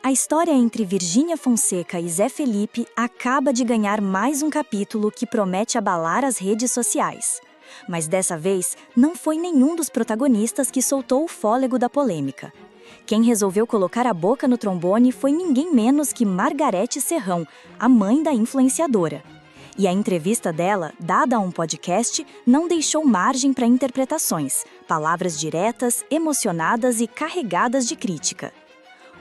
A história entre Virgínia Fonseca e Zé Felipe acaba de ganhar mais um capítulo que promete abalar as redes sociais. Mas dessa vez, não foi nenhum dos protagonistas que soltou o fôlego da polêmica. Quem resolveu colocar a boca no trombone foi ninguém menos que Margarete Serrão, a mãe da influenciadora. E a entrevista dela, dada a um podcast, não deixou margem para interpretações, palavras diretas, emocionadas e carregadas de crítica.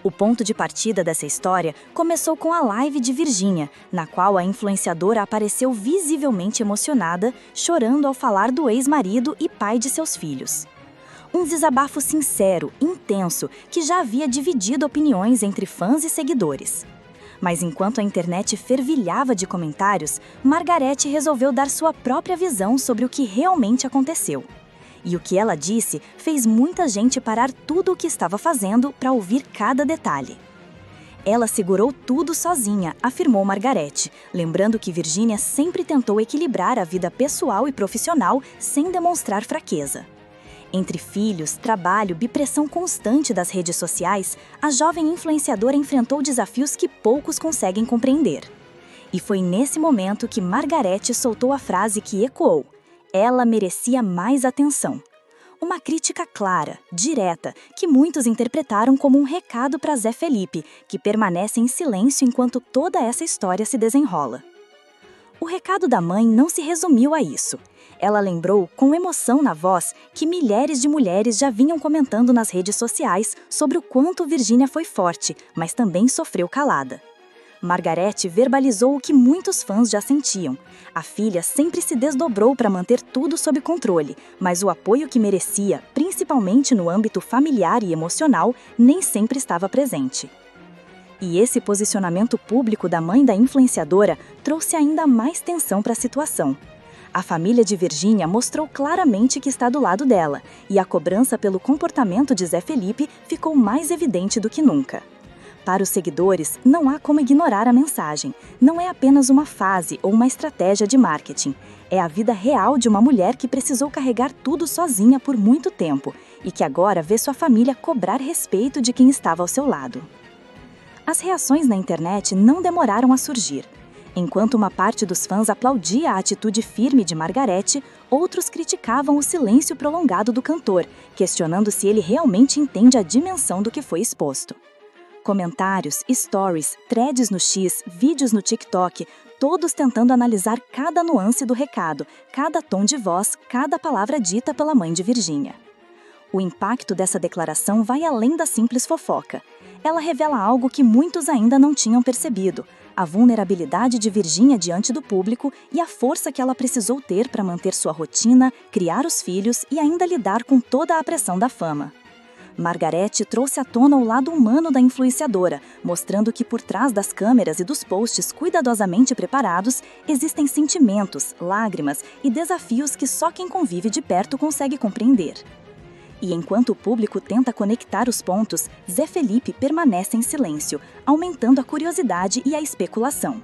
O ponto de partida dessa história começou com a live de Virgínia, na qual a influenciadora apareceu visivelmente emocionada, chorando ao falar do ex-marido e pai de seus filhos. Um desabafo sincero, intenso, que já havia dividido opiniões entre fãs e seguidores. Mas enquanto a internet fervilhava de comentários, Margarete resolveu dar sua própria visão sobre o que realmente aconteceu. E o que ela disse fez muita gente parar tudo o que estava fazendo para ouvir cada detalhe. Ela segurou tudo sozinha, afirmou Margarete, lembrando que Virgínia sempre tentou equilibrar a vida pessoal e profissional sem demonstrar fraqueza. Entre filhos, trabalho e pressão constante das redes sociais, a jovem influenciadora enfrentou desafios que poucos conseguem compreender. E foi nesse momento que Margarete soltou a frase que ecoou: ela merecia mais atenção. Uma crítica clara, direta, que muitos interpretaram como um recado para Zé Felipe, que permanece em silêncio enquanto toda essa história se desenrola. O recado da mãe não se resumiu a isso. Ela lembrou, com emoção na voz, que milhares de mulheres já vinham comentando nas redes sociais sobre o quanto Virgínia foi forte, mas também sofreu calada. Margarete verbalizou o que muitos fãs já sentiam. A filha sempre se desdobrou para manter tudo sob controle, mas o apoio que merecia, principalmente no âmbito familiar e emocional, nem sempre estava presente. E esse posicionamento público da mãe da influenciadora trouxe ainda mais tensão para a situação. A família de Virgínia mostrou claramente que está do lado dela, e a cobrança pelo comportamento de Zé Felipe ficou mais evidente do que nunca. Para os seguidores, não há como ignorar a mensagem. Não é apenas uma fase ou uma estratégia de marketing. É a vida real de uma mulher que precisou carregar tudo sozinha por muito tempo e que agora vê sua família cobrar respeito de quem estava ao seu lado. As reações na internet não demoraram a surgir. Enquanto uma parte dos fãs aplaudia a atitude firme de Margarete, outros criticavam o silêncio prolongado do cantor, questionando se ele realmente entende a dimensão do que foi exposto. Comentários, stories, threads no X, vídeos no TikTok, todos tentando analisar cada nuance do recado, cada tom de voz, cada palavra dita pela mãe de Virgínia. O impacto dessa declaração vai além da simples fofoca. Ela revela algo que muitos ainda não tinham percebido: a vulnerabilidade de Virgínia diante do público e a força que ela precisou ter para manter sua rotina, criar os filhos e ainda lidar com toda a pressão da fama. Margarete trouxe à tona o lado humano da influenciadora, mostrando que por trás das câmeras e dos posts cuidadosamente preparados, existem sentimentos, lágrimas e desafios que só quem convive de perto consegue compreender. E enquanto o público tenta conectar os pontos, Zé Felipe permanece em silêncio, aumentando a curiosidade e a especulação.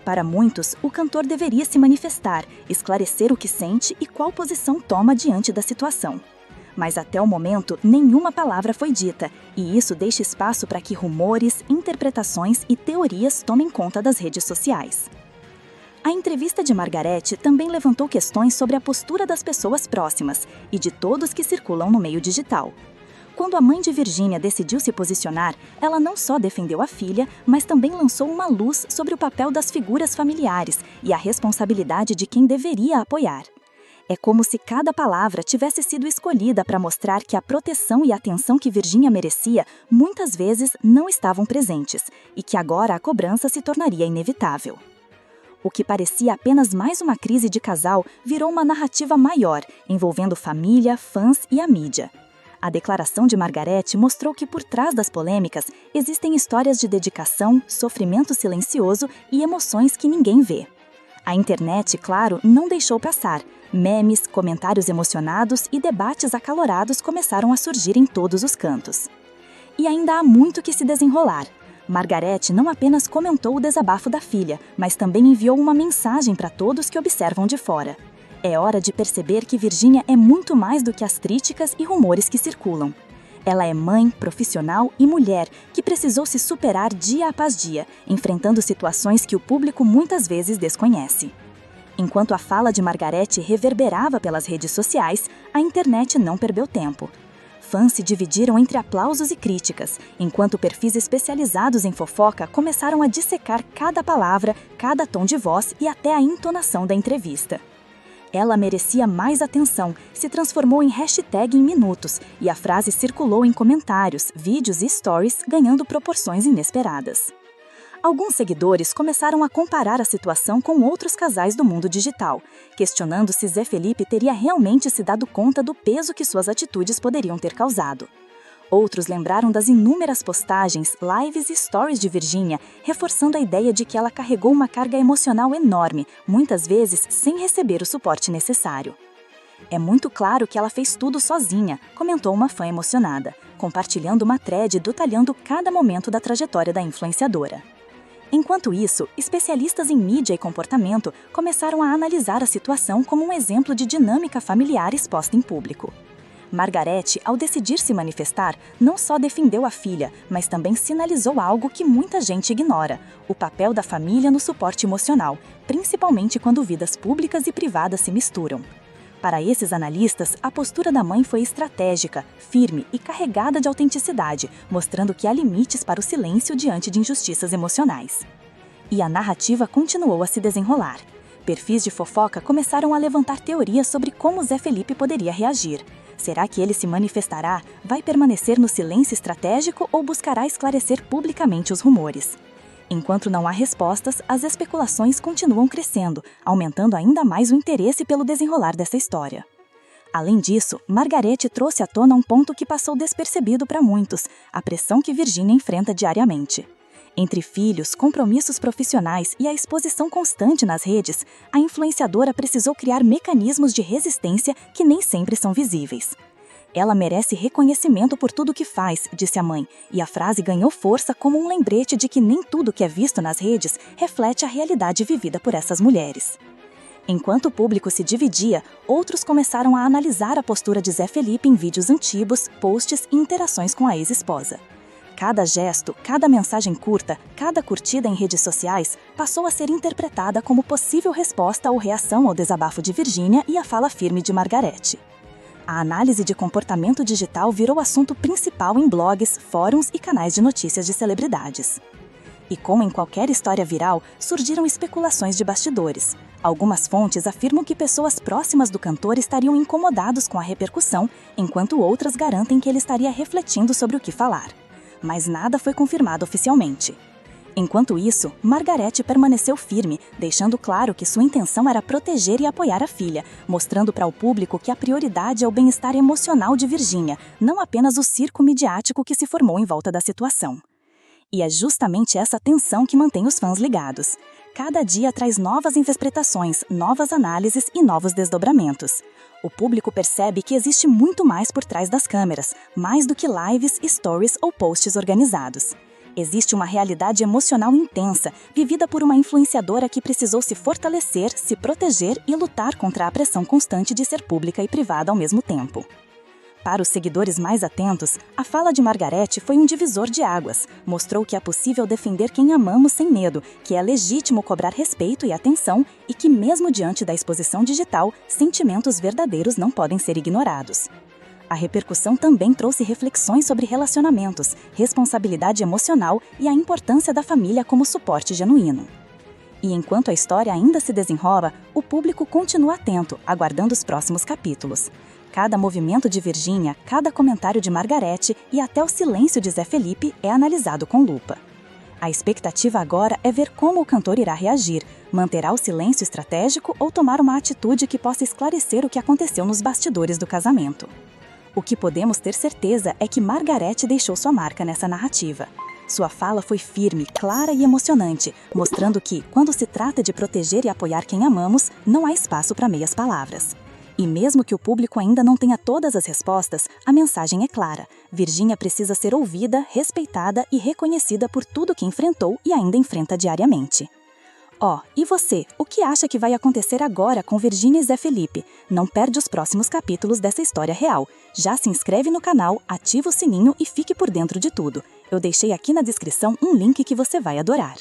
Para muitos, o cantor deveria se manifestar, esclarecer o que sente e qual posição toma diante da situação. Mas até o momento, nenhuma palavra foi dita, e isso deixa espaço para que rumores, interpretações e teorias tomem conta das redes sociais. A entrevista de Margarete também levantou questões sobre a postura das pessoas próximas e de todos que circulam no meio digital. Quando a mãe de Virgínia decidiu se posicionar, ela não só defendeu a filha, mas também lançou uma luz sobre o papel das figuras familiares e a responsabilidade de quem deveria apoiar. É como se cada palavra tivesse sido escolhida para mostrar que a proteção e a atenção que Virgínia merecia muitas vezes não estavam presentes e que agora a cobrança se tornaria inevitável. O que parecia apenas mais uma crise de casal virou uma narrativa maior, envolvendo família, fãs e a mídia. A declaração de Margarete mostrou que por trás das polêmicas existem histórias de dedicação, sofrimento silencioso e emoções que ninguém vê. A internet, claro, não deixou passar. Memes, comentários emocionados e debates acalorados começaram a surgir em todos os cantos. E ainda há muito que se desenrolar. Margarete não apenas comentou o desabafo da filha, mas também enviou uma mensagem para todos que observam de fora. É hora de perceber que Virgínia é muito mais do que as críticas e rumores que circulam. Ela é mãe, profissional e mulher que precisou se superar dia após dia, enfrentando situações que o público muitas vezes desconhece. Enquanto a fala de Margareth reverberava pelas redes sociais, a internet não perdeu tempo. Fãs se dividiram entre aplausos e críticas, enquanto perfis especializados em fofoca começaram a dissecar cada palavra, cada tom de voz e até a entonação da entrevista. Ela merecia mais atenção, se transformou em hashtag em minutos e a frase circulou em comentários, vídeos e stories, ganhando proporções inesperadas. Alguns seguidores começaram a comparar a situação com outros casais do mundo digital, questionando se Zé Felipe teria realmente se dado conta do peso que suas atitudes poderiam ter causado. Outros lembraram das inúmeras postagens, lives e stories de Virgínia, reforçando a ideia de que ela carregou uma carga emocional enorme, muitas vezes sem receber o suporte necessário. É muito claro que ela fez tudo sozinha, comentou uma fã emocionada, compartilhando uma thread detalhando cada momento da trajetória da influenciadora. Enquanto isso, especialistas em mídia e comportamento começaram a analisar a situação como um exemplo de dinâmica familiar exposta em público. Margareth, ao decidir se manifestar, não só defendeu a filha, mas também sinalizou algo que muita gente ignora: o papel da família no suporte emocional, principalmente quando vidas públicas e privadas se misturam. Para esses analistas, a postura da mãe foi estratégica, firme e carregada de autenticidade, mostrando que há limites para o silêncio diante de injustiças emocionais. E a narrativa continuou a se desenrolar. Perfis de fofoca começaram a levantar teorias sobre como Zé Felipe poderia reagir. Será que ele se manifestará, vai permanecer no silêncio estratégico ou buscará esclarecer publicamente os rumores? Enquanto não há respostas, as especulações continuam crescendo, aumentando ainda mais o interesse pelo desenrolar dessa história. Além disso, Margareth trouxe à tona um ponto que passou despercebido para muitos: a pressão que Virgínia enfrenta diariamente. Entre filhos, compromissos profissionais e a exposição constante nas redes, a influenciadora precisou criar mecanismos de resistência que nem sempre são visíveis. Ela merece reconhecimento por tudo que faz, disse a mãe, e a frase ganhou força como um lembrete de que nem tudo que é visto nas redes reflete a realidade vivida por essas mulheres. Enquanto o público se dividia, outros começaram a analisar a postura de Zé Felipe em vídeos antigos, posts e interações com a ex-esposa. Cada gesto, cada mensagem curta, cada curtida em redes sociais passou a ser interpretada como possível resposta ou reação ao desabafo de Virgínia e à fala firme de Margareth. A análise de comportamento digital virou assunto principal em blogs, fóruns e canais de notícias de celebridades. E como em qualquer história viral, surgiram especulações de bastidores. Algumas fontes afirmam que pessoas próximas do cantor estariam incomodados com a repercussão, enquanto outras garantem que ele estaria refletindo sobre o que falar. Mas nada foi confirmado oficialmente. Enquanto isso, Margareth permaneceu firme, deixando claro que sua intenção era proteger e apoiar a filha, mostrando para o público que a prioridade é o bem-estar emocional de Virgínia, não apenas o circo midiático que se formou em volta da situação. E é justamente essa tensão que mantém os fãs ligados. Cada dia traz novas interpretações, novas análises e novos desdobramentos. O público percebe que existe muito mais por trás das câmeras, mais do que lives, stories ou posts organizados. Existe uma realidade emocional intensa, vivida por uma influenciadora que precisou se fortalecer, se proteger e lutar contra a pressão constante de ser pública e privada ao mesmo tempo. Para os seguidores mais atentos, a fala de Margareth foi um divisor de águas. Mostrou que é possível defender quem amamos sem medo, que é legítimo cobrar respeito e atenção e que, mesmo diante da exposição digital, sentimentos verdadeiros não podem ser ignorados. A repercussão também trouxe reflexões sobre relacionamentos, responsabilidade emocional e a importância da família como suporte genuíno. E enquanto a história ainda se desenrola, o público continua atento, aguardando os próximos capítulos. Cada movimento de Virgínia, cada comentário de Margareth e até o silêncio de Zé Felipe é analisado com lupa. A expectativa agora é ver como o cantor irá reagir, manterá o silêncio estratégico ou tomar uma atitude que possa esclarecer o que aconteceu nos bastidores do casamento. O que podemos ter certeza é que Margareth deixou sua marca nessa narrativa. Sua fala foi firme, clara e emocionante, mostrando que, quando se trata de proteger e apoiar quem amamos, não há espaço para meias palavras. E mesmo que o público ainda não tenha todas as respostas, a mensagem é clara: Virgínia precisa ser ouvida, respeitada e reconhecida por tudo que enfrentou e ainda enfrenta diariamente. E você? O que acha que vai acontecer agora com Virgínia e Zé Felipe? Não perde os próximos capítulos dessa história real. Já se inscreve no canal, ativa o sininho e fique por dentro de tudo. Eu deixei aqui na descrição um link que você vai adorar.